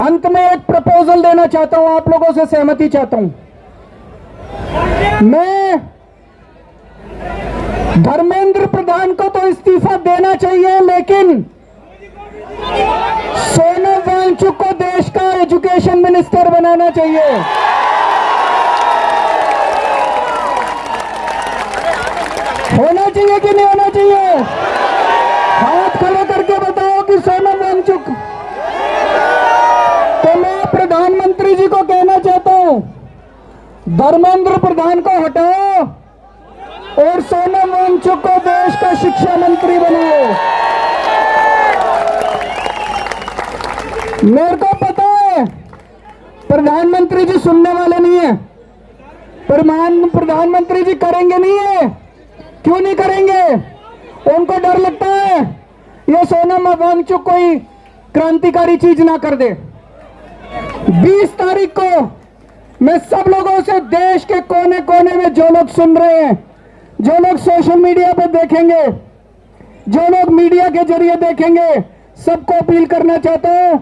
अंत में एक प्रपोजल देना चाहता हूं, आप लोगों से सहमति चाहता हूं। मैं धर्मेंद्र प्रधान को तो इस्तीफा देना चाहिए, लेकिन सोनम वांगचुक को देश का एजुकेशन मिनिस्टर बनाना चाहिए। होना चाहिए कि नहीं होना चाहिए? हाथ खड़े करके बताओ कि सोनम वांगचुक। तो मैं प्रधानमंत्री जी को कहना चाहता हूं, धर्मेंद्र प्रधान को हटाओ और सोनम वांगचुक को देश का शिक्षा मंत्री बनाओ। मेरे को पता है प्रधानमंत्री जी सुनने वाले नहीं है, प्रधानमंत्री जी करेंगे नहीं है। क्यों नहीं करेंगे? उनको डर लगता है ये सोनम वांगचुक कोई क्रांतिकारी चीज ना कर दे। 20 तारीख को मैं सब लोगों से, देश के कोने कोने में जो लोग सुन रहे हैं, जो लोग सोशल मीडिया पर देखेंगे, जो लोग मीडिया के जरिए देखेंगे, सबको अपील करना चाहता हूं,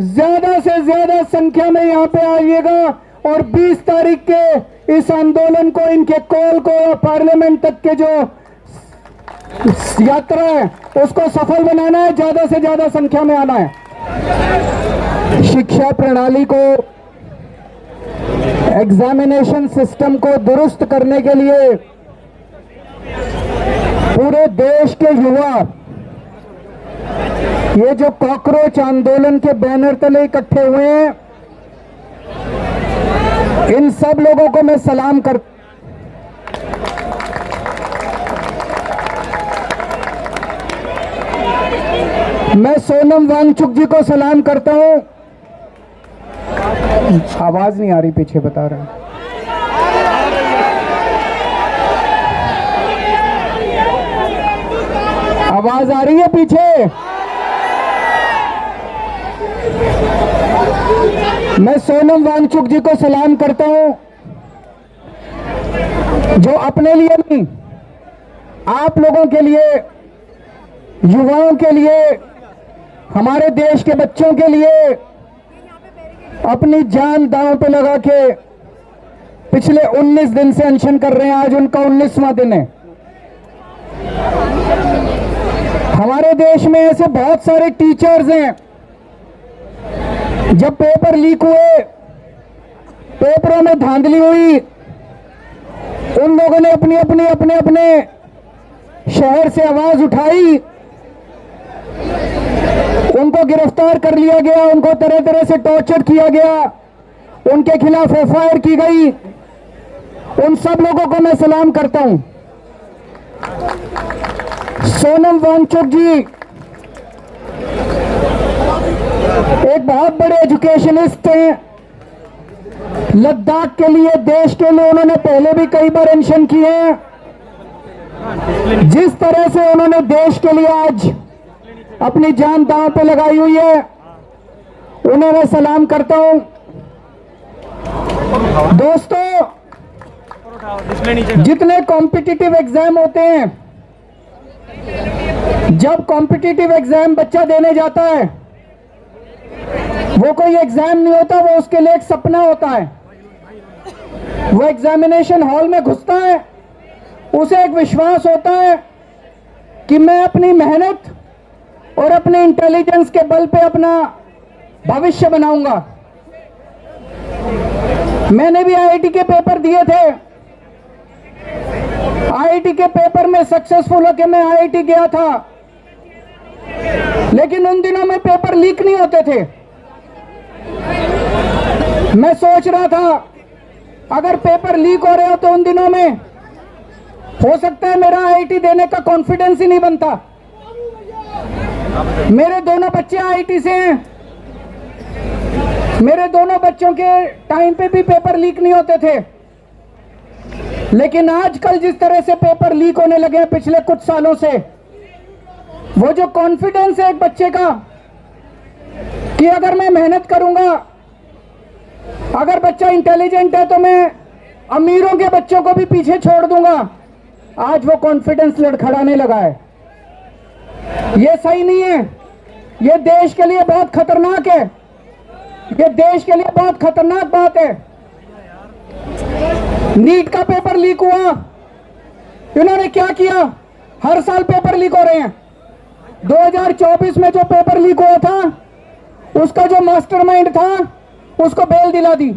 ज्यादा से ज्यादा संख्या में यहां पे आइएगा और 20 तारीख के इस आंदोलन को, इनके कॉल को, पार्लियामेंट तक के जो यात्रा है उसको सफल बनाना है, ज्यादा से ज्यादा संख्या में आना है। शिक्षा प्रणाली को, एग्जामिनेशन सिस्टम को दुरुस्त करने के लिए पूरे देश के युवा ये जो कॉकरोच आंदोलन के बैनर तले इकट्ठे हुए हैं, इन सब लोगों को मैं सलाम कर, मैं सोनम वांगचुक जी को सलाम करता हूं। आवाज नहीं आ रही, पीछे बता रहे हैं। आवाज आ रही है पीछे? मैं सोनम वांगचुक जी को सलाम करता हूं, जो अपने लिए नहीं, आप लोगों के लिए, युवाओं के लिए, हमारे देश के बच्चों के लिए अपनी जान दांव पे लगा के पिछले 19 दिन से अनशन कर रहे हैं। आज उनका 19वां दिन है। हमारे देश में ऐसे बहुत सारे टीचर्स हैं, जब पेपर लीक हुए, पेपरों में धांधली हुई, उन लोगों ने अपने शहर से आवाज उठाई, उनको गिरफ्तार कर लिया गया, उनको तरह तरह से टॉर्चर किया गया, उनके खिलाफ एफआईआर की गई। उन सब लोगों को मैं सलाम करता हूं। सोनम वांगचुक जी एक बहुत बड़े एजुकेशनिस्ट हैं। लद्दाख के लिए, देश के लिए उन्होंने पहले भी कई बार अनशन किए हैं। जिस तरह से उन्होंने देश के लिए आज अपनी जान दांव पे लगाई हुई है, उन्हें मैं सलाम करता हूं। दोस्तों, जितने कॉम्पिटिटिव एग्जाम होते हैं, जब कॉम्पिटिटिव एग्जाम बच्चा देने जाता है, वो कोई एग्जाम नहीं होता, वो उसके लिए एक सपना होता है। वो एग्जामिनेशन हॉल में घुसता है, उसे एक विश्वास होता है कि मैं अपनी मेहनत और अपने इंटेलिजेंस के बल पे अपना भविष्य बनाऊंगा। मैंने भी आईआईटी के पेपर दिए थे। आईआईटी के पेपर में सक्सेसफुल होकर मैं आईआईटी गया था, लेकिन उन दिनों में पेपर लीक नहीं होते थे। मैं सोच रहा था अगर पेपर लीक हो रहे हो तो उन दिनों में हो सकता है मेरा आईआईटी देने का कॉन्फिडेंस ही नहीं बनता। मेरे दोनों बच्चे आईआईटी से हैं, मेरे दोनों बच्चों के टाइम पे भी पेपर लीक नहीं होते थे। लेकिन आजकल जिस तरह से पेपर लीक होने लगे हैं पिछले कुछ सालों से, वो जो कॉन्फिडेंस है एक बच्चे का कि अगर मैं मेहनत करूंगा, अगर बच्चा इंटेलिजेंट है तो मैं अमीरों के बच्चों को भी पीछे छोड़ दूंगा, आज वो कॉन्फिडेंस लड़खड़ाने लगा है। ये सही नहीं है, ये देश के लिए बहुत खतरनाक है। ये देश के लिए बहुत खतरनाक बात है। नीट का पेपर लीक हुआ, इन्होंने क्या किया? हर साल पेपर लीक हो रहे हैं। 2024 में जो पेपर लीक हुआ था, उसका जो मास्टरमाइंड था उसको बेल दिला दी।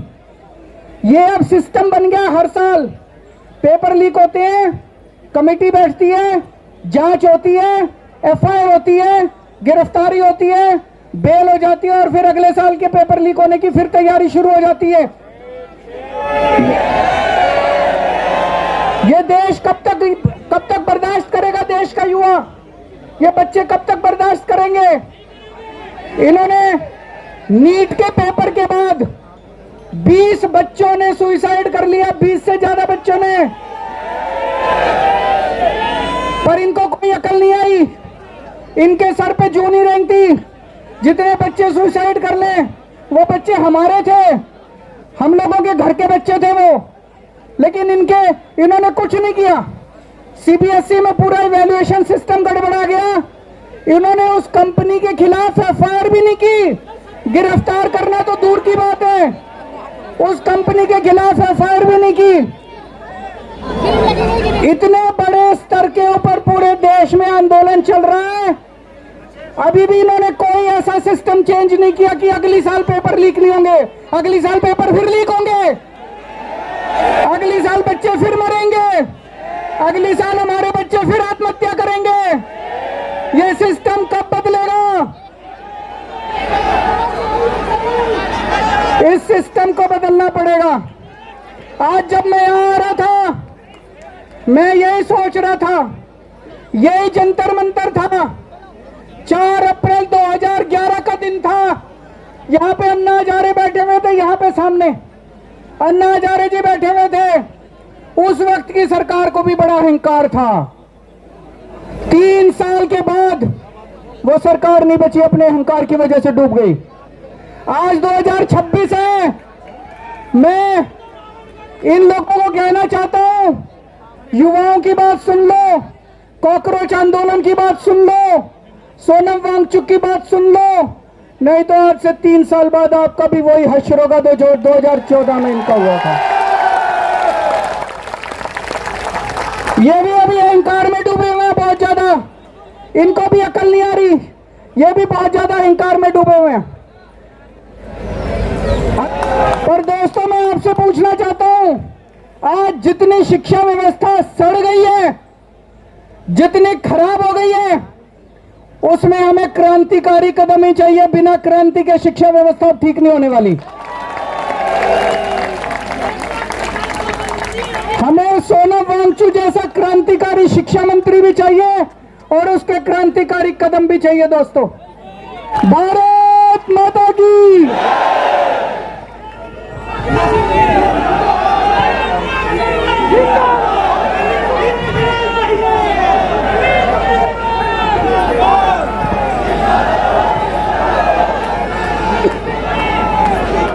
ये अब सिस्टम बन गया, हर साल पेपर लीक होते हैं, कमेटी बैठती है, जांच होती है, एफआईआर होती है, गिरफ्तारी होती है, बेल हो जाती है और फिर अगले साल के पेपर लीक होने की फिर तैयारी शुरू हो जाती है। ये देश कब तक बर्दाश्त करेगा? देश का युवा, ये बच्चे कब तक बर्दाश्त करेंगे? इन्होंने नीट के पेपर के बाद 20 बच्चों ने सुसाइड कर लिया, 20 से ज्यादा बच्चों ने, पर इनको कोई अकल नहीं आई। इनके सर पे जूं नहीं रेंगती। जितने बच्चे सुसाइड कर ले वो बच्चे हमारे थे, हम लोगों के घर के बच्चे थे वो, लेकिन इन्होंने कुछ नहीं किया। सीबीएसई में पूरा इवैल्यूएशन सिस्टम गड़बड़ा गया। इन्होंने उस कंपनी के खिलाफ एफआईआर भी नहीं की। गिरफ्तार करना तो दूर की बात है, उस कंपनी के खिलाफ एफआईआर भी नहीं की। इतने बड़े स्तर के ऊपर पूरे देश में आंदोलन चल रहा है, अभी भी इन्होंने कोई ऐसा सिस्टम चेंज नहीं किया कि अगली साल पेपर लीक नहीं होंगे। अगली साल पेपर फिर लीक होंगे, अगली साल बच्चे फिर मरेंगे, अगली साल हमारे बच्चे फिर आत्महत्या करेंगे। ये सिस्टम कब बदलेगा? इस सिस्टम को बदलना पड़ेगा। आज जब मैं यहां आ रहा था, मैं यही सोच रहा था, यही जंतर मंतर था। 4 अप्रैल 2011 का दिन था। यहां पे अन्ना हजारे बैठे हुए थे, यहां पे सामने अन्ना हजारे जी बैठे हुए थे। उस वक्त की सरकार को भी बड़ा अहंकार था। 3 साल के बाद वो सरकार नहीं बची, अपने अहंकार की वजह से डूब गई। आज 2026 है। मैं इन लोगों को कहना चाहता हूं, युवाओं की बात सुन लो, कॉकरोच आंदोलन की बात सुन लो, सोनम वांगचुक की बात सुन लो, नहीं तो आज से 3 साल बाद आपका भी वही हश्र होगा जो 2014 में इनका हुआ था। ये भी अभी अहंकार में डूबे हुए हैं बहुत ज्यादा, इनको भी अकल नहीं आ रही, ये भी बहुत ज्यादा अहंकार में डूबे हुए हैं। पर दोस्तों, मैं आपसे पूछना चाहता हूं, आज जितनी शिक्षा व्यवस्था सड़ गई है, जितनी खराब हो गई है, उसमें हमें क्रांतिकारी कदम ही चाहिए। बिना क्रांति के शिक्षा व्यवस्था ठीक नहीं होने वाली। हमें सोनम वांगचुक जैसा क्रांतिकारी शिक्षा मंत्री भी चाहिए और उसके क्रांतिकारी कदम भी चाहिए। दोस्तों, भारत माता की।